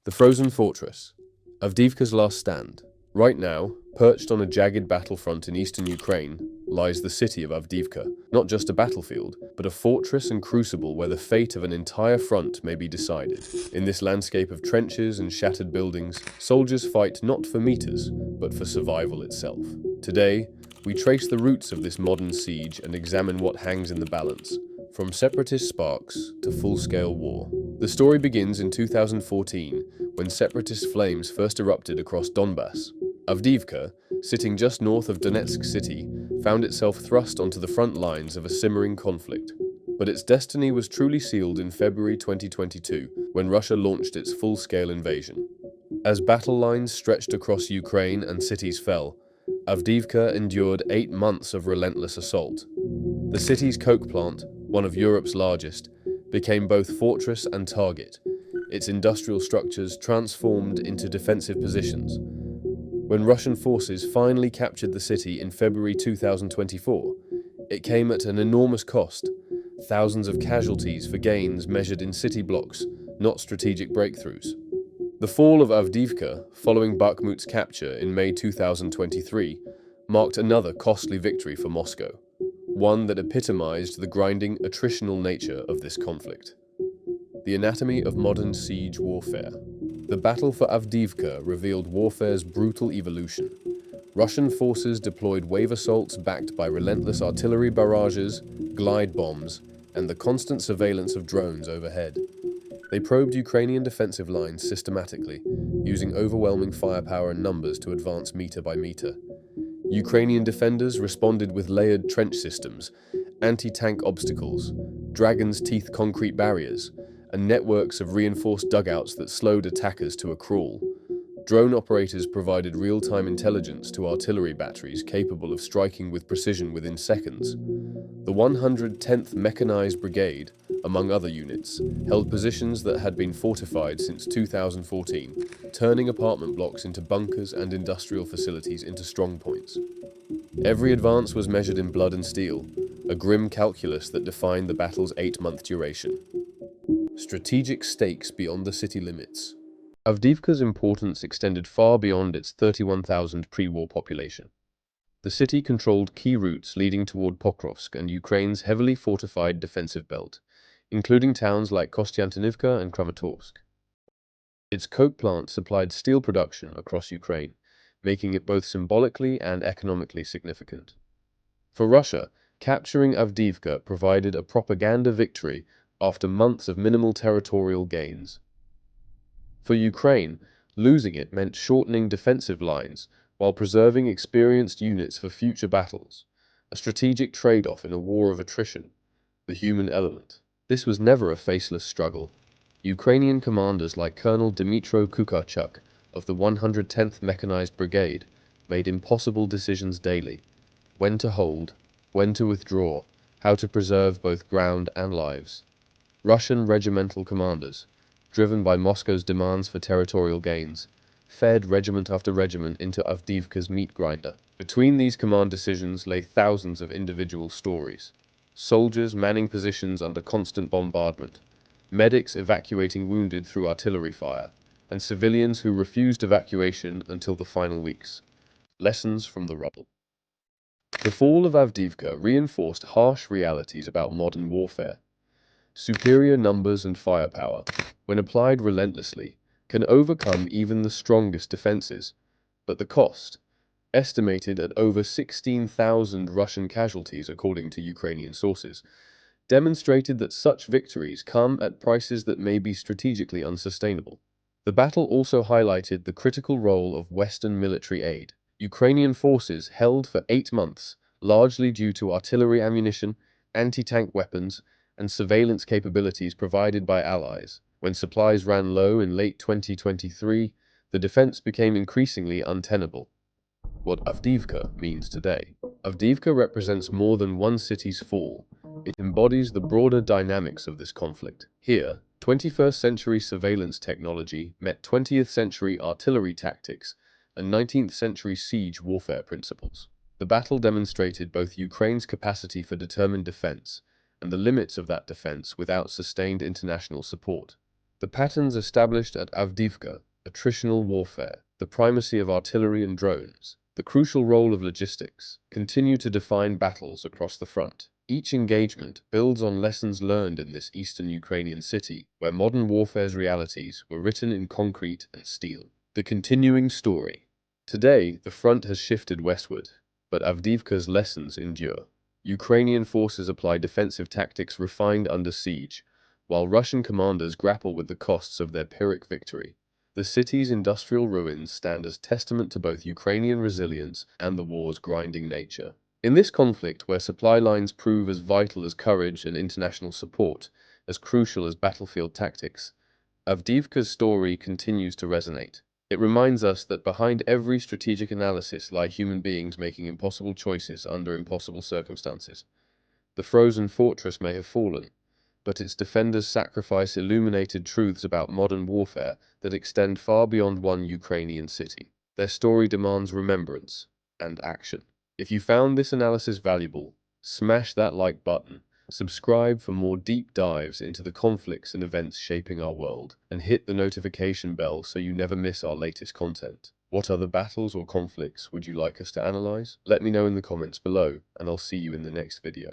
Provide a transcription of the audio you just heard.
The frozen fortress, Avdiivka's last stand. Right now, perched on a jagged battlefront in eastern Ukraine, lies the city of Avdiivka. Not just a battlefield, but a fortress and crucible where the fate of an entire front may be decided. In this landscape of trenches and shattered buildings, soldiers fight not for meters, but for survival itself. Today, we trace the roots of this modern siege and examine what hangs in the balance, from separatist sparks to full-scale war. The story begins in 2014, when separatist flames first erupted across Donbass. Avdiivka, sitting just north of Donetsk city, found itself thrust onto the front lines of a simmering conflict. But its destiny was truly sealed in February 2022, when Russia launched its full-scale invasion. As battle lines stretched across Ukraine and cities fell, Avdiivka endured 8 months of relentless assault. The city's coke plant, one of Europe's largest, became both fortress and target, its industrial structures transformed into defensive positions. When Russian forces finally captured the city in February 2024, it came at an enormous cost, thousands of casualties for gains measured in city blocks, not strategic breakthroughs. The fall of Avdiivka, following Bakhmut's capture in May 2023, marked another costly victory for Moscow, one that epitomized the grinding, attritional nature of this conflict. The anatomy of modern siege warfare. The battle for Avdiivka revealed warfare's brutal evolution. Russian forces deployed wave assaults backed by relentless artillery barrages, glide bombs, and the constant surveillance of drones overhead. They probed Ukrainian defensive lines systematically, using overwhelming firepower and numbers to advance meter by meter. Ukrainian defenders responded with layered trench systems, anti-tank obstacles, dragon's teeth concrete barriers, and networks of reinforced dugouts that slowed attackers to a crawl. Drone operators provided real-time intelligence to artillery batteries capable of striking with precision within seconds. The 110th Mechanized Brigade, among other units, held positions that had been fortified since 2014, turning apartment blocks into bunkers and industrial facilities into strongpoints. Every advance was measured in blood and steel, a grim calculus that defined the battle's 8-month duration. Strategic stakes beyond the city limits. Avdiivka's importance extended far beyond its 31,000 pre-war population. The city controlled key routes leading toward Pokrovsk and Ukraine's heavily fortified defensive belt, including towns like Kostiantynivka and Kramatorsk. Its coke plant supplied steel production across Ukraine, making it both symbolically and economically significant. For Russia, capturing Avdiivka provided a propaganda victory after months of minimal territorial gains. For Ukraine, losing it meant shortening defensive lines while preserving experienced units for future battles, a strategic trade-off in a war of attrition, the human element. This was never a faceless struggle. Ukrainian commanders like Colonel Dmytro Kukarchuk of the 110th Mechanized Brigade made impossible decisions daily: when to hold, when to withdraw, how to preserve both ground and lives. Russian regimental commanders, driven by Moscow's demands for territorial gains, fed regiment after regiment into Avdiivka's meat grinder. Between these command decisions lay thousands of individual stories. Soldiers manning positions under constant bombardment, medics evacuating wounded through artillery fire, and civilians who refused evacuation until the final weeks. Lessons from the rubble. The fall of Avdiivka reinforced harsh realities about modern warfare. Superior numbers and firepower, when applied relentlessly, can overcome even the strongest defenses, but the cost, estimated at over 16,000 Russian casualties according to Ukrainian sources, demonstrated that such victories come at prices that may be strategically unsustainable. The battle also highlighted the critical role of Western military aid. Ukrainian forces held for 8 months, largely due to artillery ammunition, anti-tank weapons, and surveillance capabilities provided by allies. When supplies ran low in late 2023, the defense became increasingly untenable. What Avdiivka means today. Avdiivka represents more than one city's fall. It embodies the broader dynamics of this conflict. Here, 21st century surveillance technology met 20th century artillery tactics and 19th century siege warfare principles. The battle demonstrated both Ukraine's capacity for determined defense and the limits of that defense without sustained international support. The patterns established at Avdiivka, attritional warfare, the primacy of artillery and drones, the crucial role of logistics, continue to define battles across the front. Each engagement builds on lessons learned in this eastern Ukrainian city, where modern warfare's realities were written in concrete and steel. The continuing story. Today, the front has shifted westward, but Avdiivka's lessons endure. Ukrainian forces apply defensive tactics refined under siege, while Russian commanders grapple with the costs of their Pyrrhic victory. The city's industrial ruins stand as testament to both Ukrainian resilience and the war's grinding nature. In this conflict, where supply lines prove as vital as courage and international support, as crucial as battlefield tactics, Avdiivka's story continues to resonate. It reminds us that behind every strategic analysis lie human beings making impossible choices under impossible circumstances. The frozen fortress may have fallen, but its defenders' sacrifice illuminated truths about modern warfare that extend far beyond one Ukrainian city. Their story demands remembrance and action. If you found this analysis valuable, smash that like button, subscribe for more deep dives into the conflicts and events shaping our world, and hit the notification bell so you never miss our latest content. What other battles or conflicts would you like us to analyze? Let me know in the comments below, and I'll see you in the next video.